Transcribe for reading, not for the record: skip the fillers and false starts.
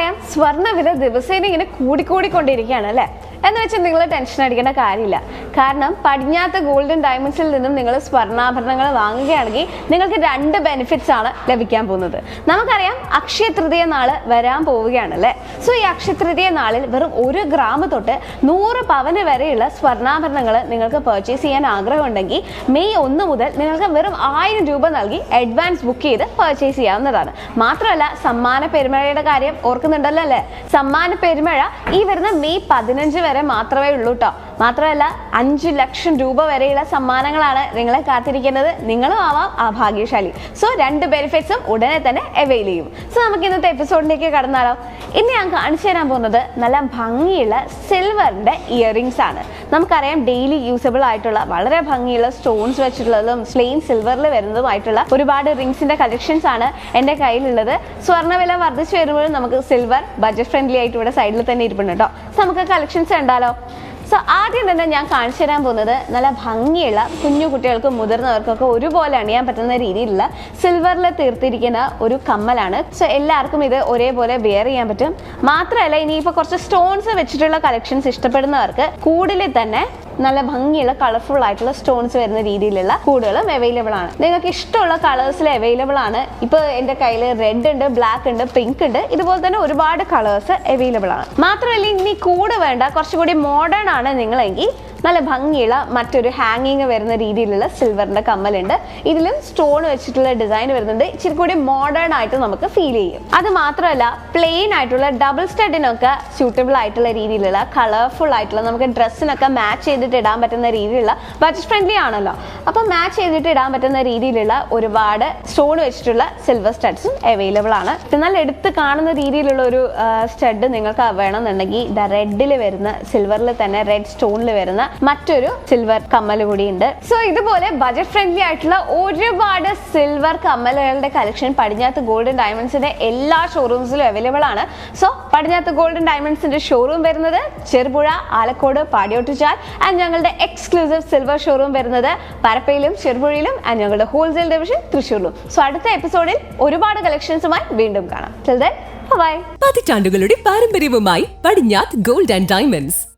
നമുക്കറിയാം സ്വർണ്ണവില ദിവസേന ഇങ്ങനെ കൂടിക്കൊണ്ടിരിക്കുകയാണ് അല്ലേ. എന്ന് വെച്ചാൽ നിങ്ങൾ ടെൻഷൻ അടിക്കേണ്ട കാര്യമില്ല. കാരണം പടിഞ്ഞാത്ത ഗോൾഡൻ ഡയമണ്ട്സിൽ നിന്നും നിങ്ങൾ സ്വർണ്ണാഭരണങ്ങൾ വാങ്ങുകയാണെങ്കിൽ നിങ്ങൾക്ക് 2 ബെനിഫിറ്റ്സ് ആണ് ലഭിക്കാൻ പോകുന്നത്. നമുക്കറിയാം അക്ഷയ തൃതീയ നാള് വരാൻ പോവുകയാണ് അല്ലേ. സോ ഈ അക്ഷയ തൃതീയ നാളിൽ വെറും 1 ഗ്രാം തൊട്ട് 100 പവന് വരെയുള്ള സ്വർണ്ണാഭരണങ്ങൾ നിങ്ങൾക്ക് പർച്ചേസ് ചെയ്യാൻ ആഗ്രഹമുണ്ടെങ്കിൽ മെയ് 1 മുതൽ നിങ്ങൾക്ക് വെറും 1000 രൂപ നൽകി അഡ്വാൻസ് ബുക്ക് ചെയ്ത് പർച്ചേസ് ചെയ്യാവുന്നതാണ്. മാത്രമല്ല സമ്മാന പെരുമഴയുടെ കാര്യം ഓർക്കുന്നുണ്ടല്ലോ അല്ലേ. സമ്മാന പെരുമഴ ഈ വരുന്ന മെയ് 15 വരെ മാത്രമേ ഉള്ളൂ കേട്ടോ. മാത്രമല്ല 5 ലക്ഷം രൂപ വരെയുള്ള സമ്മാനങ്ങളാണ് നിങ്ങളെ കാത്തിരിക്കുന്നത്. നിങ്ങളും ആവാം ആ ഭാഗ്യശാലി. സോ 2 ബെനിഫിറ്റ്സും ഉടനെ തന്നെ അവൈൽ ചെയ്യും. സോ നമുക്ക് ഇന്നത്തെ എപ്പിസോഡിലേക്ക് കടന്നാലോ. ഇന്ന് ഞാൻ കാണിച്ചു തരാൻ പോകുന്നത് നല്ല ഭംഗിയുള്ള സിൽവറിന്റെ ഇയറിംഗ്സ് ആണ്. നമുക്കറിയാം ഡെയിലി യൂസബിൾ ആയിട്ടുള്ള വളരെ ഭംഗിയുള്ള സ്റ്റോൺസ് വെച്ചിട്ടുള്ളതും പ്ലെയിൻ സിൽവറിൽ വരുന്നതുമായിട്ടുള്ള ഒരുപാട് റിംഗ്സിന്റെ കളക്ഷൻസ് ആണ് എൻ്റെ കയ്യിലുള്ളത്. സ്വർണ്ണവില വർദ്ധിച്ചു വരുമ്പോഴും നമുക്ക് സിൽവർ ബഡ്ജറ്റ് ഫ്രണ്ട്ലി ആയിട്ട് ഇവിടെ സൈഡിൽ തന്നെ ഇരിപ്പുണ്ട് കേട്ടോ. സോ നമുക്ക് കളക്ഷൻസ് കണ്ടാലോ. സോ ആദ്യം തന്നെ ഞാൻ കാണിച്ചു തരാൻ പോകുന്നത് നല്ല ഭംഗിയുള്ള കുഞ്ഞു കുട്ടികൾക്കും മുതിർന്നവർക്കൊക്കെ ഒരുപോലെ അണിയാൻ പറ്റുന്ന രീതിയിലുള്ള സിൽവറിൽ തീർത്തിരിക്കുന്ന ഒരു കമ്മലാണ്. സോ എല്ലാവർക്കും ഇത് ഒരേപോലെ വെയർ ചെയ്യാൻ പറ്റും. മാത്രമല്ല ഇനിയിപ്പോൾ കുറച്ച് സ്റ്റോൺസ് വെച്ചിട്ടുള്ള കളക്ഷൻസ് ഇഷ്ടപ്പെടുന്നവർക്ക് കൂടുതൽ തന്നെ നല്ല ഭംഗിയുള്ള കളർഫുൾ ആയിട്ടുള്ള സ്റ്റോൺസ് വരുന്ന രീതിയിലുള്ള കൂടുകളും അവൈലബിൾ ആണ്. നിങ്ങൾക്ക് ഇഷ്ടമുള്ള കളേഴ്സിൽ അവൈലബിൾ ആണ്. ഇപ്പോൾ എൻ്റെ കയ്യിൽ റെഡ് ഉണ്ട്, ബ്ലാക്ക് ഉണ്ട്, പിങ്ക് ഉണ്ട്. ഇതുപോലെ തന്നെ ഒരുപാട് കളേഴ്സ് അവൈലബിൾ ആണ്. മാത്രമല്ല ഇനി കൂട് വേണ്ട, കുറച്ചുകൂടി മോഡേൺ ആണ് നിങ്ങളെങ്കിൽ നല്ല ഭംഗിയുള്ള മറ്റൊരു ഹാങ്ങിങ് വരുന്ന രീതിയിലുള്ള സിൽവറിന്റെ കമ്മലുണ്ട്. ഇതിലും സ്റ്റോൺ വെച്ചിട്ടുള്ള ഡിസൈൻ വരുന്നുണ്ട്. ഇച്ചിരി കൂടി മോഡേൺ ആയിട്ട് നമുക്ക് ഫീൽ ചെയ്യും. അത് മാത്രമല്ല പ്ലെയിൻ ആയിട്ടുള്ള ഡബിൾ സ്റ്റഡിനൊക്കെ സ്യൂട്ടബിൾ ആയിട്ടുള്ള രീതിയിലുള്ള കളർഫുൾ ആയിട്ടുള്ള നമുക്ക് ഡ്രസ്സിനൊക്കെ മാച്ച് ചെയ്തിട്ട് ഇടാൻ പറ്റുന്ന രീതിയിലുള്ള ബഡ്ജറ്റ് ഫ്രണ്ട്ലി ആണല്ലോ. അപ്പം മാച്ച് ചെയ്തിട്ട് ഇടാൻ പറ്റുന്ന രീതിയിലുള്ള ഒരുപാട് സ്റ്റോൺ വെച്ചിട്ടുള്ള സിൽവർ സ്റ്റഡ്സും അവൈലബിൾ ആണ്. എന്നാൽ എടുത്ത് കാണുന്ന രീതിയിലുള്ള ഒരു സ്റ്റഡ് നിങ്ങൾക്ക് വേണമെന്നുണ്ടെങ്കിൽ റെഡിൽ വരുന്ന സിൽവറിൽ തന്നെ റെഡ് സ്റ്റോണിൽ വരുന്ന മറ്റൊരു സിൽവർ കമ്മൽ കൂടി ഉണ്ട്. സോ ഇതുപോലെ ബഡ്ജറ്റ് ഫ്രണ്ട്ലി ആയിട്ടുള്ള ഒരുപാട് സിൽവർ കമ്മലുകളുടെ കളക്ഷൻ പടിഞ്ഞാത്ത് ഗോൾഡൻ ഡയമണ്ട്സിന്റെ എല്ലാ ഷോറൂംസിലും അവൈലബിൾ ആണ്. സോ പടിഞ്ഞാത്ത് ഗോൾഡൻ ഡയമണ്ട്സിന്റെ ഷോറൂം വരുന്നത് ചെറുപുഴ, ആലക്കോട്, പാടിയോട്ടുചാൽ ആൻഡ് ഞങ്ങളുടെ എക്സ്ക്ലൂസീവ് സിൽവർ ഷോറൂം വരുന്നത് പരപ്പയിലും ചെറുപുഴയിലും ആൻഡ് ഞങ്ങളുടെ ഹോൾസെയിൽ ഡിവിഷൻ തൃശ്ശൂരിലും. സോ അടുത്ത എപ്പിസോഡിൽ ഒരുപാട് കളക്ഷൻസുമായി വീണ്ടും കാണാം. Till then, bye. പതിറ്റാണ്ടുകളുടെ പാരമ്പര്യവുമായി പടിഞ്ഞാത്ത് ഗോൾഡ് ആൻഡ് ഡയമണ്ട്സ്.